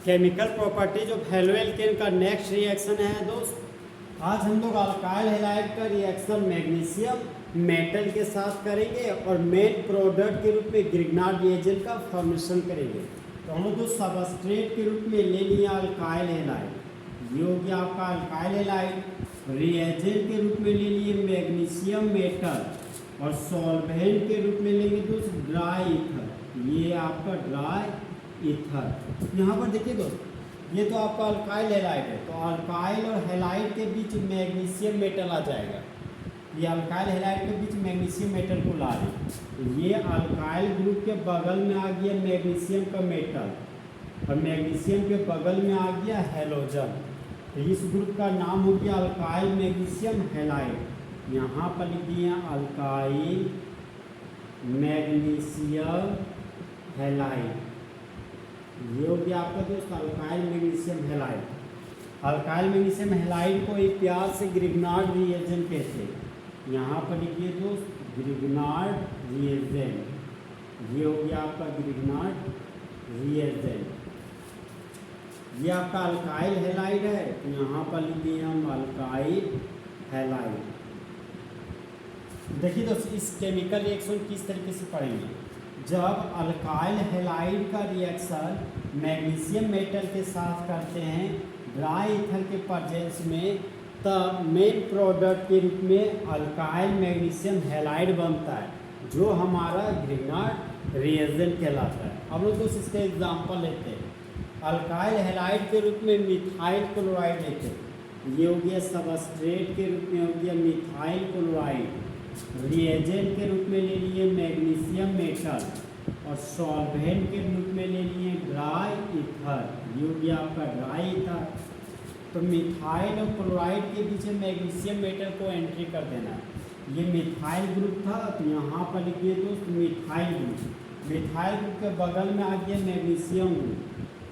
Chemical properties of halo alkane का next reaction है दोस्त। आज हम लोग अल्काइल हैलाइड का रिएक्शन मैग्नीशियम मेटल के साथ करेंगे और मेन प्रोडक्ट के रूप में ग्रिग्नार्ड रिएजेंट का फॉर्मेशन करेंगे। तो हम लोग जो सबस्ट्रेट के रूप में ले लिया अल्काइल हैलाइड, ये हो गया आपका अल्काइल हैलाइड। रिएजेंट के रूप में ले लिए मैग्नीशियम मेटल और सॉल्वेंट के रूप में लेंगे दोस्त ड्राई ईथर, ये आपका ड्राई ईथर। यहाँ पर देखिए दोस्त, ये तो आपका अल्काइल हैलाइड है, तो अल्काइल और हैलाइड के बीच मैग्नीशियम मेटल आ जाएगा। ये अल्काइल हैलाइड के बीच मैग्नीशियम मेटल को ला रहे हैं, तो ये अल्काइल ग्रुप के बगल में आ गया मैग्नीशियम का मेटल और मैग्नीशियम के बगल में आ गया हैलोजन। तो इस ग्रुप का नाम हो गया अल्काइल मैग्नीशियम हैलाइड। यहाँ पर लिख दिए अल्काइल मैग्नीशियम हैलाइड, ये हो गया आपका दोस्त alkyl magnesium halide. Alkyl magnesium halide को एक प्यार से ग्रिग्नार्ड रिएजेंट कहते हैं। यहाँ पर लिखिए दोस्त ग्रिग्नार्ड रिएजेंट, ये हो गया आपका ग्रिग्नार्ड रिएजेंट। ये आपका अल्काइल हैलाइड है, तो यहाँ पर लिखिए हम अल्काइल हैलाइड। देखिए दोस्त, इस केमिकल रिएक्शन किस तरीके से पढ़ेंगे। जब अल्काइल हैलाइड का रिएक्शन मैग्नीशियम मेटल के साथ करते हैं ड्राई ईथर के प्रेजेंस में, तब मेन प्रोडक्ट के रूप में अल्काइल मैग्नीशियम हैलाइड बनता है, जो हमारा ग्रिग्नार्ड रिएजेंट कहलाता है। अब लोग दोस्त इसके एग्जाम्पल लेते हैं। अल्काइल हैलाइड के रूप में मिथाइल क्लोराइड लेते हैं, ये हो गया सबस्ट्रेट के रूप में हो गया मिथाइल क्लोराइड। रिएजेंट के रूप में ले लिए मैग्नीशियम मेटल और सॉल्वेंट के रूप में ले लिए ड्राई ईथर, ये हो गया आपका ड्राई ईथर। तो मिथाइल और क्लोराइड के बीच मैग्नीशियम मेटल को एंट्री कर देना है। ये मिथाइल ग्रुप था, तो यहाँ पर लिखिए दोस्त मिथाइल ग्रुप। मिथाइल ग्रुप के बगल में आ गया मैग्नीशियम ग्रुप,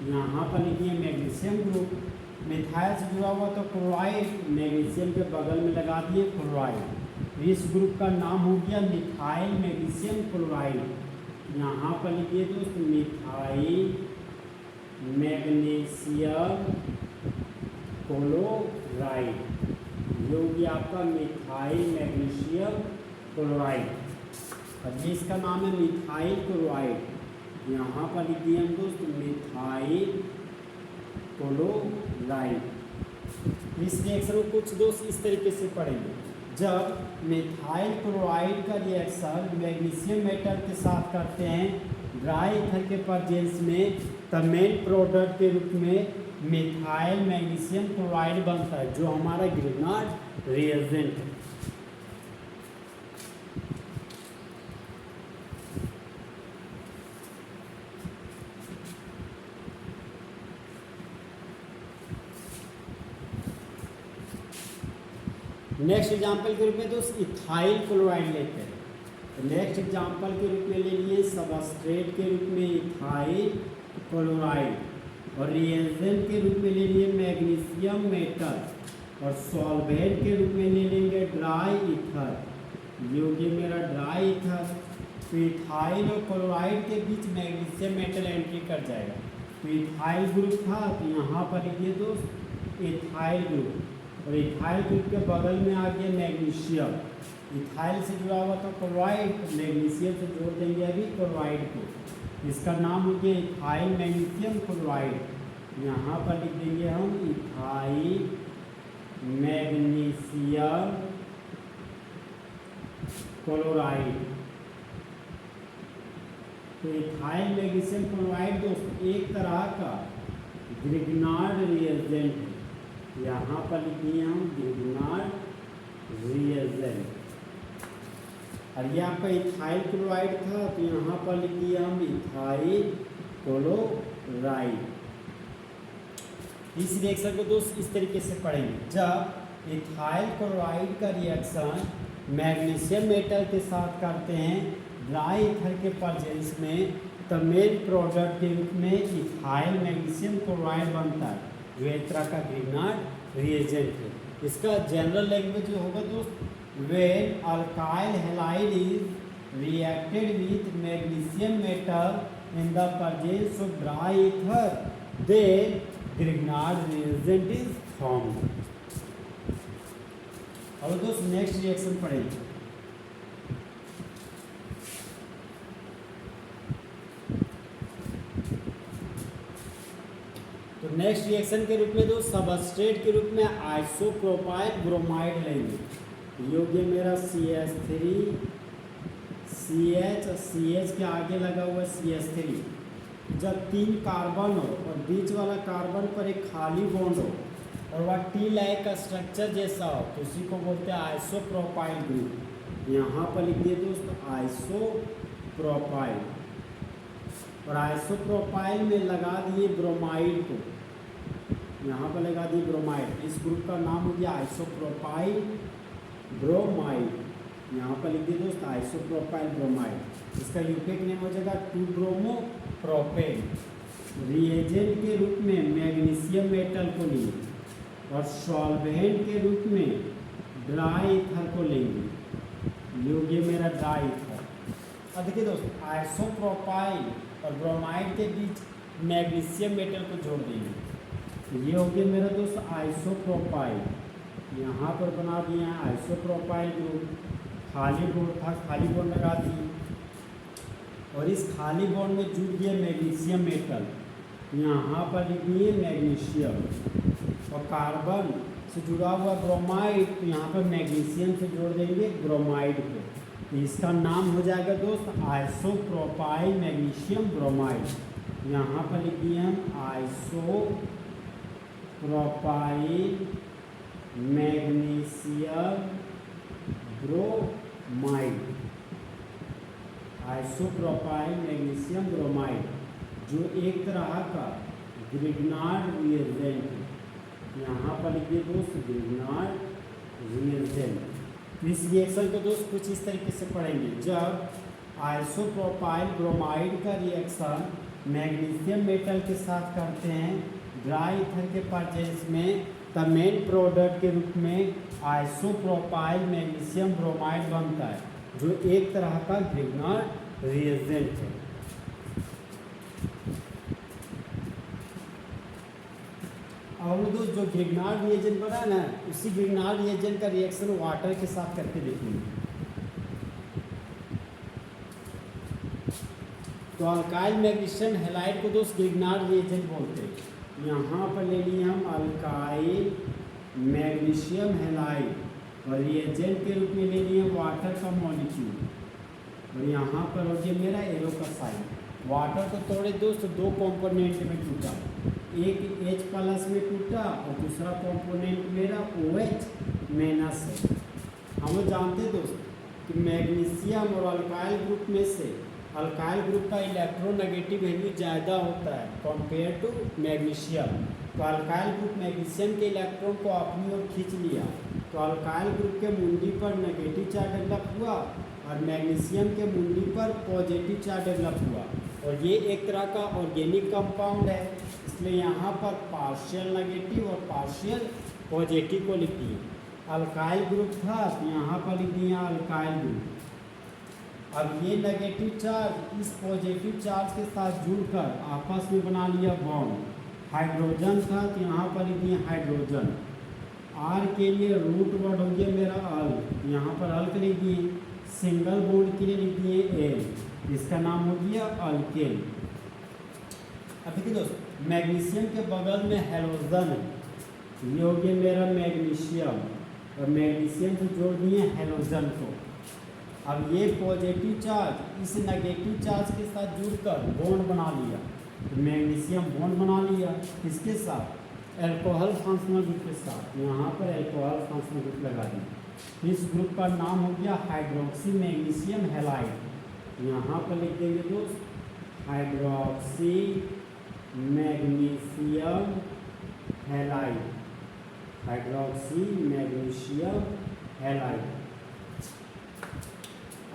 यहाँ पर लिखिए मैग्नीशियम ग्रुप। मिथाइल से जुड़ा हुआ तो क्लोराइड, मैग्नीशियम के बगल में लगा दिए क्लोराइड। इस ग्रुप का नाम हो गया मिथाइल मैग्नीशियम क्लोराइड। यहाँ पर लिखिए दोस्त मिथाइल मैग्नीशियम क्लोराइड, ये हो गया आपका मिथाइल मैग्नीशियम क्लोराइड। अब ये इसका नाम है मिथाइल क्लोराइड। यहाँ पर लिख दिए हम दोस्त मिथाइल क्लोराइड। इस रिएक्शन को कुछ दोस्त इस तरीके से पढ़ेंगे। जब मिथाइल क्लोराइड का रिएक्शन मैग्नीशियम मेटल के साथ करते हैं ड्राई ईथर के प्रेजेंस में, तब मेन प्रोडक्ट के रूप में मिथाइल मैग्नीशियम क्लोराइड बनता है, जो हमारा ग्रिग्नार्ड रिएजेंट है। नेक्स्ट एग्जाम्पल के रूप में दोस्त इथाइल क्लोराइड लेते हैं। तो नेक्स्ट एग्जाम्पल के रूप में ले लिए सबस्ट्रेट के रूप में इथाइल क्लोराइड और रिएजेंट के रूप में ले लिए मैग्नीशियम मेटल और सॉल्वेंट के रूप में ले लेंगे ड्राई ईथर, ये हो गया मेरा ड्राई ईथर। तो इथाइल और क्लोराइड के बीच मैग्नीशियम मेटल एंट्री कर जाएगा। तो इथाइल ग्रुप था, तो यहाँ पर लिखिए दोस्त इथाइल ग्रुप और इथाइल ग्रुप के बगल में आ गया मैग्नीशियम। इथाइल से जुड़ा हुआ तो क्लोराइड, मैग्नीशियम से जोड़ देंगे अभी क्लोराइड को। इसका नाम हो गया इथाइल मैग्नीशियम क्लोराइड। यहाँ पर लिख देंगे हम इथाइल मैग्नीशियम क्लोराइड। तो इथाइल मैग्नीशियम क्लोराइड दोस्त एक तरह का ग्रिग्नार्ड रिएजेंट है। यहाँ पर लिखिए हम ग्रिग्नार्ड रिएजेंट। और ये आपका इथाइल क्लोराइड था, तो यहाँ पर लिखिए हम इथाइल क्लोराइड। इस रिएक्शन को दोस्त इस तरीके से पढ़ेंगे। जब इथाइल क्लोराइड का रिएक्शन मैग्नीशियम मेटल के साथ करते हैं ड्राई ईथर के प्रेजेंस में, तो मेन प्रोडक्ट के रूप में इथाइल मैग्नीशियम क्लोराइड बनता है, जो एक तरह का ग्रिग्नार्ड रिएजेंट है। इसका जनरल लैंग्वेज जो होगा दोस्त, when alkyl halide is reacted with magnesium metal in the presence of dry ether, then Grignard reagent is formed. और दोस्त नेक्स्ट रिएक्शन पढ़ेंगे। तो नेक्स्ट रिएक्शन के रूप में दोस्त सबस्ट्रेट के रूप में आइसोप्रोपाइल ब्रोमाइड लेंगे। योग्य मेरा CH3 CH के आगे लगा हुआ CH3। जब 3 कार्बन हो और बीच वाला कार्बन पर एक खाली बॉन्ड हो और वह टी लाइक का स्ट्रक्चर जैसा हो तो उसी को बोलते हैं आइसोप्रोपाइल ग्रुप। यहाँ पर लिख दिए दोस्त आइसोप्रोपाइल, और आइसोप्रोपाइल में लगा दिए ब्रोमाइड को, यहाँ पर लगा दिए ब्रोमाइड। इस ग्रुप का नाम हो गया आइसोप्रोपाइल ब्रोमाइड। यहाँ पर लिख दिए दोस्त आइसोप्रोपाइल ब्रोमाइड। इसका यूनिक नेम हो जाएगा 2-ब्रोमो प्रोपेन। रिएजेंट के रूप में मैग्नीशियम मेटल को लिए और सॉल्वेंट के रूप में ड्राई ईथर को लेंगे। योग्य मेरा ड्राई ईथर। अब देखिए दोस्त आइसोप्रोपाइल और ब्रोमाइड के बीच मैग्नीशियम मेटल को जोड़ देंगे। ये हो गया मेरा दोस्त आइसोप्रोपाइल। यहाँ पर बना दिए हैं आइसोप्रोपाइल ग्रुप। खाली बॉन्ड था, खाली बॉन्ड लगा दिए और इस खाली बॉन्ड में जुड़ गया मैग्नीशियम मेटल। यहाँ पर लिख दिए मैग्नीशियम, और कार्बन से जुड़ा हुआ ब्रोमाइड, तो यहाँ पर मैग्नीशियम से जोड़ देंगे ब्रोमाइड को। तो इसका नाम हो जाएगा दोस्त आइसोप्रोपाइल मैग्नीशियम ब्रोमाइड। यहाँ पर लिख दिए हम isopropyl magnesium bromide. Isopropyl magnesium bromide जो एक तरह का ग्रिग्नार्ड रिएजेंट है। यहाँ पर लिखिए दोस्त ग्रिग्नार्ड रिएजेंट। इस रिएक्शन को दोस्त कुछ इस तरीके से पढ़ेंगे। जब आइसोप्रोपाइल ब्रोमाइड का रिएक्शन मैग्नीशियम मेटल के साथ करते हैं ड्राई ईथर के प्रेजेंस में, तब मेन प्रोडक्ट के रूप में आइसोप्रोपाइल मैग्नीशियम ब्रोमाइड बनता है जो एक तरह का ग्रिग्नार्ड रिएजेंट है। और दोस्त जो ग्रिग्नार्ड रिएजेंट बना है ना, उसी ग्रिग्नार्ड रिएजेंट का रिएक्शन वाटर के साथ करके देखेंगे। तो अल्काइल मैग्नीशियम हैलाइड को दोस्त ग्रिग्नार्ड रिएजेंट बोलते हैं। यहाँ पर ले लिए हम अल्काइल मैग्नीशियम हैलाइड और रिएजेंट के रूप में ले लिए वाटर का मॉलिक्यूल, और यहाँ पर हो गया मेरा एरो का साइन। वाटर को तोड़े दोस्त 2 कंपोनेंट में टूटा, एक H+ में टूटा और दूसरा कंपोनेंट मेरा OH- है। हम लोग जानते हैं दोस्त कि मैग्नीशियम और अल्काइल ग्रुप में से अल्काइल ग्रुप का इलेक्ट्रोनेगेटिव वैल्यू ज़्यादा होता है कंपेयर टू मैग्नीशियम। तो अल्काइल ग्रुप मैग्नीशियम के इलेक्ट्रॉन को अपनी ओर खींच लिया, तो अल्काइल ग्रुप के मुंडी पर नेगेटिव चार्ज डेवलप हुआ और मैग्नीशियम के मुंडी पर पॉजिटिव चार्ज डेवलप हुआ। और ये एक तरह का ऑर्गेनिक कंपाउंड है, इसलिए यहाँ पर पार्शियल नेगेटिव और पार्शियल पॉजिटिव को लिख दिए। अल्काइल ग्रुप था तो यहाँ पर लिख दिया अल्काइल ग्रुप। अब ये नेगेटिव चार्ज इस पॉजिटिव चार्ज के साथ जुड़कर आपस में बना लिया बॉन्ड। हाइड्रोजन था तो यहाँ पर लिख दिए हाइड्रोजन। आर के लिए रूट वर्ड हो गया मेरा अल, यहाँ पर अल्क लिख दिए। सिंगल बॉन्ड के लिए लिख दिए एल, इसका नाम हो गया अल्केन। अब देखिए दोस्त मैग्नीशियम के बगल में हैलोजन है, ये हो गया मेरा मैग्नीशियम, और मैग्नीशियम से जोड़ दिए हैलोजन को। अब ये पॉजिटिव चार्ज इस नेगेटिव चार्ज के साथ जुड़कर बॉन्ड बना लिया, तो मैग्नीशियम बॉन्ड बना लिया किसके साथ, अल्कोहल फंक्शनल ग्रुप के साथ। यहाँ पर अल्कोहल फंक्शनल ग्रुप लगा दिया। इस ग्रुप का नाम हो गया हाइड्रोक्सी मैग्नीशियम हैलाइड। यहाँ पर लिख देंगे दोस्त hydroxy magnesium halide, hydroxy magnesium halide.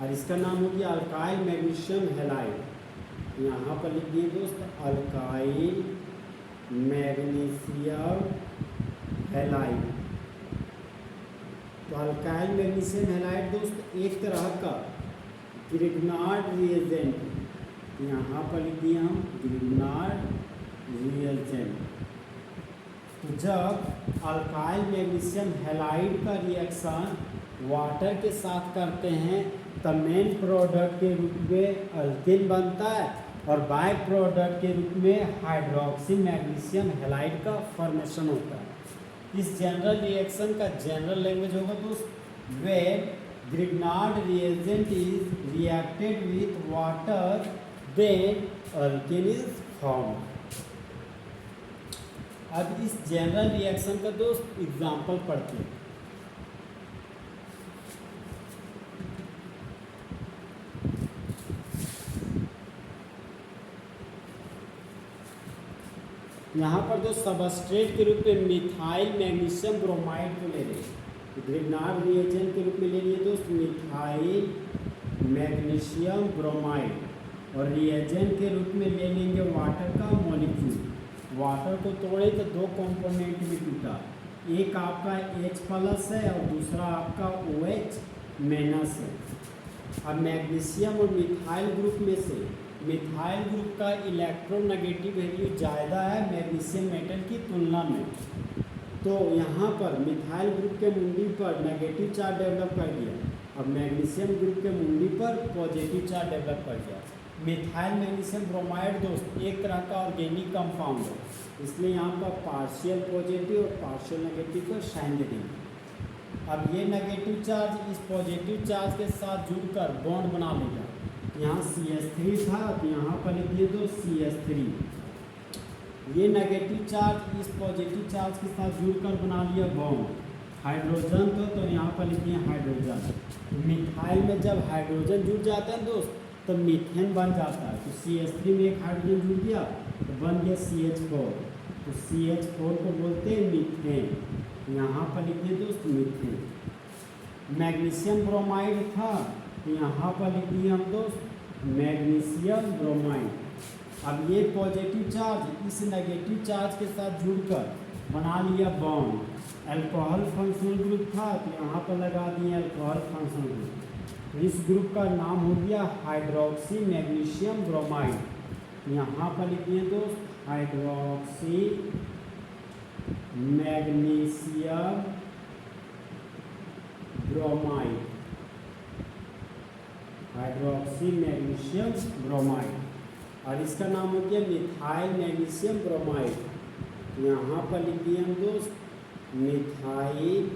और इसका नाम हो गया अल्काइल मैग्नीशियम हैलाइड। यहाँ पर लिख दिए दोस्त अल्काइल मैग्नीशियम हैलाइड। तो अल्काइल मैग्नीशियम हैलाइड दोस्त एक तरह का ग्रिग्नार्ड रिएजेंट, यहाँ पर लिख दिए हम ग्रिग्नार्ड रिएजेंट। तो जब अल्काइल मैग्नीशियम हैलाइड का रिएक्शन वाटर के साथ करते हैं तब मेन प्रोडक्ट के रूप में अल्केन बनता है और बाय प्रोडक्ट के रूप में हाइड्रोक्सी मैग्नीशियम हैलाइड का फॉर्मेशन होता है। इस जनरल रिएक्शन का जनरल लैंग्वेज होगा दोस्त, when Grignard reagent is reacted with water then alkane is form. अब इस जनरल रिएक्शन का दोस्त एग्जांपल पढ़ते हैं। यहाँ पर जो सबस्ट्रेट के रूप में मिथाइल मैग्नीशियम ब्रोमाइड को ले रहे हैं, ग्रिग्नार्ड रिएजेंट के रूप में ले लिए दोस्त मिथाइल मैग्नीशियम ब्रोमाइड और रिएजेंट के रूप में ले लेंगे वाटर का मॉलिक्यूल। वाटर को तोड़े तो दो कंपोनेंट में टूटा, एक आपका H+ है और दूसरा आपका OH- है। अब मैग्नीशियम और मिथाइल ग्रुप में से मिथाइल ग्रुप का इलेक्ट्रोनेगेटिव वैल्यू ज़्यादा है मैग्नीशियम मेटल की तुलना में, तो यहाँ पर मिथाइल ग्रुप के मुंडी पर नेगेटिव चार्ज डेवलप कर दिया, अब मैग्नीशियम ग्रुप के मुंडी पर पॉजिटिव चार्ज डेवलप कर दिया। मिथाइल मैग्नीशियम ब्रोमाइड दोस्त एक तरह का ऑर्गेनिक कंपाउंड है, इसलिए यहाँ पर पार्शियल पॉजिटिव और पार्शियल नेगेटिव का साइन दे देंगे। अब ये नेगेटिव चार्ज इस पॉजिटिव चार्ज के साथ जुड़कर बॉन्ड बना लेगा। यहाँ CH3 था तो यहाँ पर लिखिए तो CH3, ये नेगेटिव चार्ज इस पॉजिटिव चार्ज के साथ जुड़कर बना लिया बॉन्ड। हाइड्रोजन तो यहाँ पर लिखिए हाइड्रोजन। मिथाइल में जब हाइड्रोजन जुड़ जाता है दोस्त तो मीथेन बन जाता है, तो CH3 में एक हाइड्रोजन जुड़ गया तो बन गया CH4, तो CH4 को बोलते हैं मीथेन। यहाँ पर लिखिए दोस्त मीथेन। मैग्नीशियम ब्रोमाइड था तो यहाँ पर लिख दिए हम दोस्त मैग्नीशियम ब्रोमाइड। अब ये पॉजिटिव चार्ज इस नेगेटिव चार्ज के साथ जुड़कर बना लिया बॉन्ड। अल्कोहल फंक्शनल ग्रुप था तो यहाँ पर लगा दिए अल्कोहल फंक्शनल ग्रुप। इस ग्रुप का नाम हो गया हाइड्रोक्सी मैग्नीशियम ब्रोमाइड। यहाँ पर लिख दिए दोस्त hydroxy magnesium bromide, hydroxy magnesium bromide. और इसका नाम हो गया मिथाइल मैग्नीशियम ब्रोमाइड। यहाँ पर लिख दिए हम दोस्त मिथाइल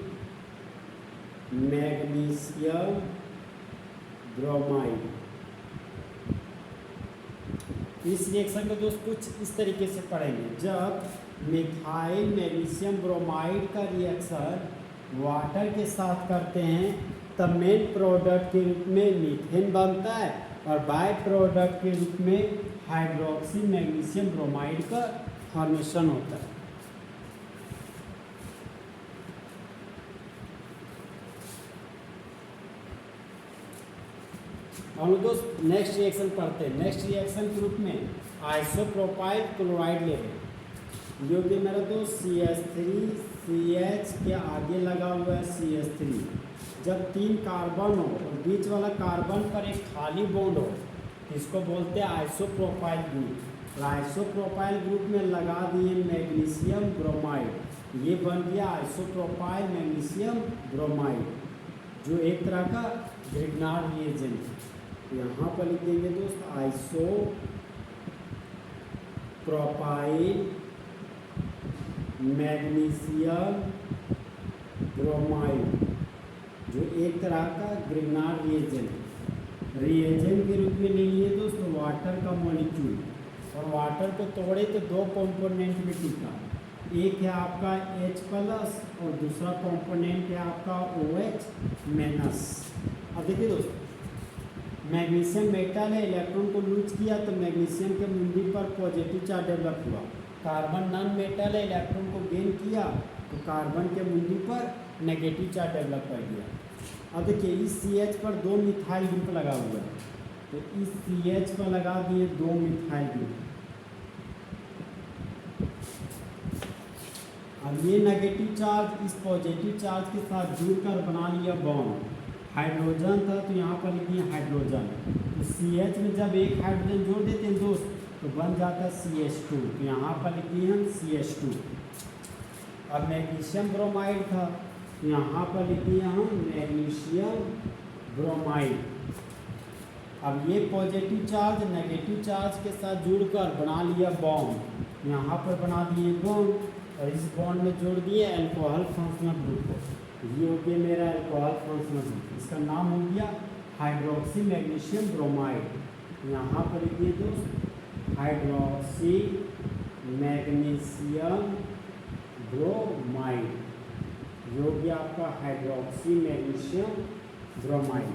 मैग्नीशियम ब्रोमाइड। इस रिएक्शन को दोस्त कुछ इस तरीके से पढ़ेंगे। जब मिथाइल मैग्नीशियम ब्रोमाइड का रिएक्शन वाटर के साथ करते हैं तब मेन प्रोडक्ट के रूप में मीथेन बनता है और बाय प्रोडक्ट के रूप में हाइड्रोक्सी मैग्नीशियम ब्रोमाइड का फॉर्मेशन होता है। हम दोस्त नेक्स्ट रिएक्शन पढ़ते हैं। नेक्स्ट रिएक्शन के रूप में आइसोप्रोपाइल क्लोराइड ले रहे हैं, जो कि मेरा दोस्त CH3CH के आगे लगा हुआ है CH3। जब 3 कार्बन हो और बीच वाला कार्बन पर एक खाली बॉन्ड हो इसको बोलते हैं आइसोप्रोपाइल ग्रुप। और आइसोप्रोपाइल ग्रुप में लगा दिए मैग्नीशियम ब्रोमाइड, ये बन गया आइसोप्रोपाइल मैग्नीशियम ब्रोमाइड, जो एक तरह का ग्रिग्नार्ड रिएजेंट है। यहाँ पर लिख देंगे दोस्त आइसोप्रोपाइल मैग्नीशियम ब्रोमाइड, जो एक तरह का ग्रिग्नार्ड रिएजेंट के रूप में ले लिए दोस्तों वाटर का मॉलिक्यूल। और वाटर को तोड़े तो दो कंपोनेंट में टूटा, एक है आपका H+ और दूसरा कंपोनेंट है आपका OH-। अब देखिए दोस्तों मैग्नीशियम मेटल है, इलेक्ट्रॉन को लूज किया तो मैग्नीशियम के मुंडी पर पॉजिटिव चार्ज डेवलप हुआ। कार्बन नॉन मेटल है, इलेक्ट्रॉन को गेन किया तो कार्बन के मुंडी पर नेगेटिव चार्ज डेवलप कर दिया। अब देखिए इस CH पर 2 मिथाइल ग्रुप लगा हुआ है, तो इस CH पर लगा दिए 2 मिथाइल ग्रुप। अब ये नेगेटिव चार्ज इस पॉजिटिव चार्ज के साथ जुड़कर बना लिया बॉन्ड। हाइड्रोजन था तो यहाँ पर लिख दिए हाइड्रोजन। तो CH में जब एक हाइड्रोजन जोड़ देते हैं दोस्त तो बन जाता है CH2, तो यहाँ पर लिख दिए हम CH2। अब मैग्नीशियम ब्रोमाइड था तो यहाँ पर लिख दिए हम मैग्नीशियम ब्रोमाइड। अब ये पॉजिटिव चार्ज नेगेटिव चार्ज के साथ जुड़कर बना लिया बॉन्ड, यहाँ पर बना दिए बॉन्ड और इस बॉन्ड में जोड़ दिए अल्कोहल फंक्शनल ग्रुप को। ये हो गया मेरा अल्कोहल फंक्शनल ग्रुप, इसका नाम हो गया हाइड्रोक्सी मैग्नीशियम ब्रोमाइड। यहाँ पर लिखिए दोस्त हाइड्रोक्सी मैग्नीशियम ब्रोमाइड, जो हो गया आपका हाइड्रोक्सी मैग्नीशियम ब्रोमाइड।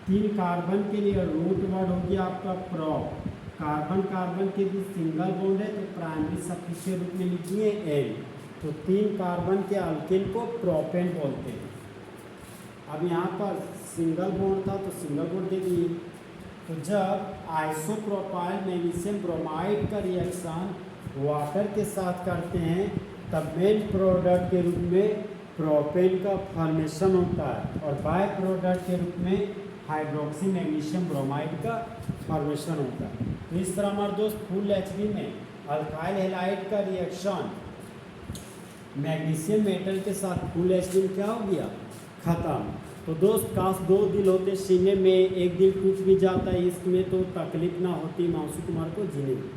3 कार्बन के लिए रूट वर्ड हो गया आपका प्रोप। कार्बन कार्बन के बीच सिंगल बॉन्ड है तो प्राइमरी सफिक्स के रूप में लिखिए एन। तो 3 कार्बन के अल्केन को प्रोपेन बोलते हैं। अब यहाँ पर सिंगल बॉन्ड था तो सिंगल बॉन्ड दे दिए। तो जब आइसोप्रोपाइल मैग्नीशियम ब्रोमाइड का रिएक्शन वाटर के साथ करते हैं तब मेन प्रोडक्ट के रूप में प्रोपेन का फॉर्मेशन होता है और बाय प्रोडक्ट के रूप में हाइड्रोक्सी मैग्नीशियम ब्रोमाइड का फॉर्मेशन होता है। तो इस तरह हमारे दोस्त फुल एचबी में अल्काइल हैलाइड का रिएक्शन मैग्नीशियम मेटल के साथ फुल एचबी में क्या हो गया, खत्म। तो दोस्त काश 2 दिल होते सीने में, एक दिल टूट भी जाता है, इसमें तो तकलीफ ना होती मानसू कुमार को जीने में।